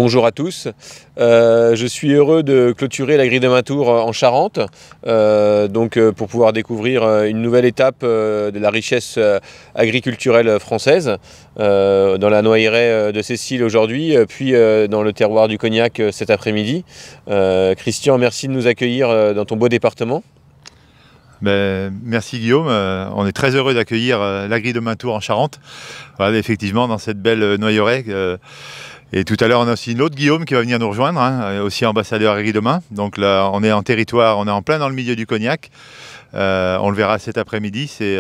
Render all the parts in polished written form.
Bonjour à tous, je suis heureux de clôturer la grille de Maintour en Charente, pour pouvoir découvrir une nouvelle étape de la richesse agriculturelle française, dans la noyeraie de Cécile aujourd'hui, puis dans le terroir du Cognac cet après-midi. Christian, merci de nous accueillir dans ton beau département. Merci Guillaume, on est très heureux d'accueillir la grille de Maintour en Charente, voilà, effectivement dans cette belle noyeraie. Et tout à l'heure, on a aussi l'autre Guillaume qui va venir nous rejoindre, aussi ambassadeur à Grille de Main. Donc là, on est en territoire, on est en plein dans le milieu du Cognac. On le verra cet après-midi. C'est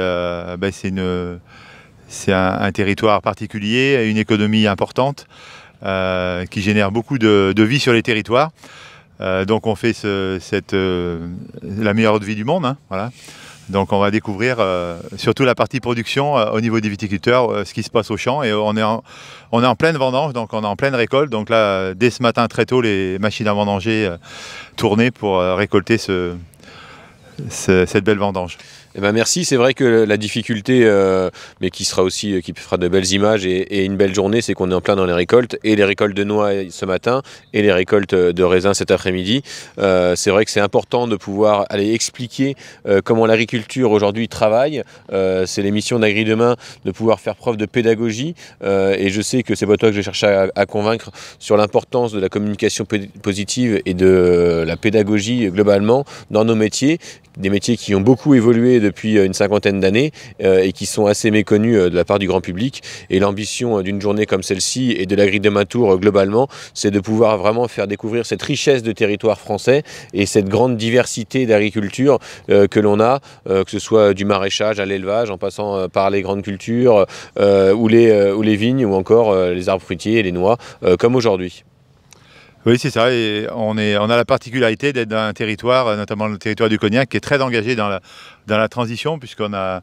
un territoire particulier, une économie importante qui génère beaucoup de vie sur les territoires. Donc on fait la meilleure eau de vie du monde, voilà. Donc on va découvrir surtout la partie production au niveau des viticulteurs, ce qui se passe au champ. Et on est en pleine vendange, donc on est en pleine récolte. Donc là, dès ce matin très tôt, les machines à vendanger tournées pour récolter cette belle vendange. Eh ben merci, c'est vrai que la difficulté, mais qui fera de belles images et une belle journée, c'est qu'on est en plein dans les récoltes, et les récoltes de noix ce matin, et les récoltes de raisins cet après-midi. C'est vrai que c'est important de pouvoir aller expliquer comment l'agriculture aujourd'hui travaille. C'est l'émission d'Agri Demain de pouvoir faire preuve de pédagogie, et je sais que c'est pas toi que je cherche à convaincre sur l'importance de la communication positive et de la pédagogie globalement dans nos métiers, des métiers qui ont beaucoup évolué depuis une cinquantaine d'années et qui sont assez méconnus de la part du grand public. Et l'ambition d'une journée comme celle-ci et de la grille de Maintour globalement, c'est de pouvoir vraiment faire découvrir cette richesse de territoire français et cette grande diversité d'agriculture que l'on a, que ce soit du maraîchage à l'élevage, en passant par les grandes cultures ou les vignes, ou encore les arbres fruitiers et les noix, comme aujourd'hui. Oui, c'est ça, et on a la particularité d'être dans un territoire, notamment le territoire du Cognac, qui est très engagé dans la transition, puisqu'on a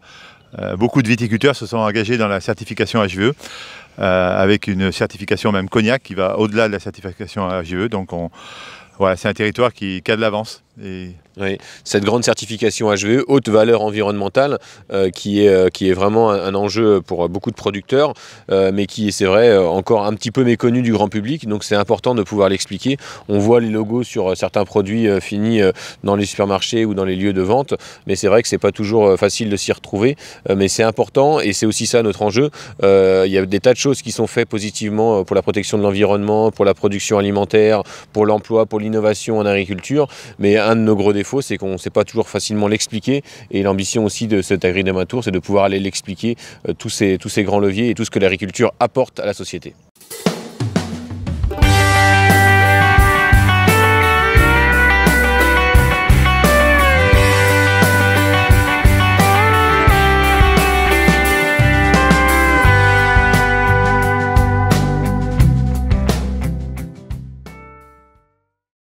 beaucoup de viticulteurs se sont engagés dans la certification HVE, avec une certification même Cognac qui va au-delà de la certification HVE. Donc voilà, c'est un territoire qui a de l'avance. Oui, cette grande certification HVE, haute valeur environnementale, qui est vraiment un enjeu pour beaucoup de producteurs, mais qui est, c'est vrai, encore un petit peu méconnu du grand public. Donc c'est important de pouvoir l'expliquer. On voit les logos sur certains produits finis dans les supermarchés ou dans les lieux de vente, mais c'est vrai que c'est pas toujours facile de s'y retrouver. Mais c'est important, et c'est aussi ça notre enjeu. Il y a des tas de choses qui sont faites positivement pour la protection de l'environnement, pour la production alimentaire, pour l'emploi, pour l'innovation en agriculture. Mais un de nos gros défauts, c'est qu'on ne sait pas toujours facilement l'expliquer, et l'ambition aussi de cette Agri de Maintour, c'est de pouvoir aller l'expliquer, tous ces grands leviers et tout ce que l'agriculture apporte à la société.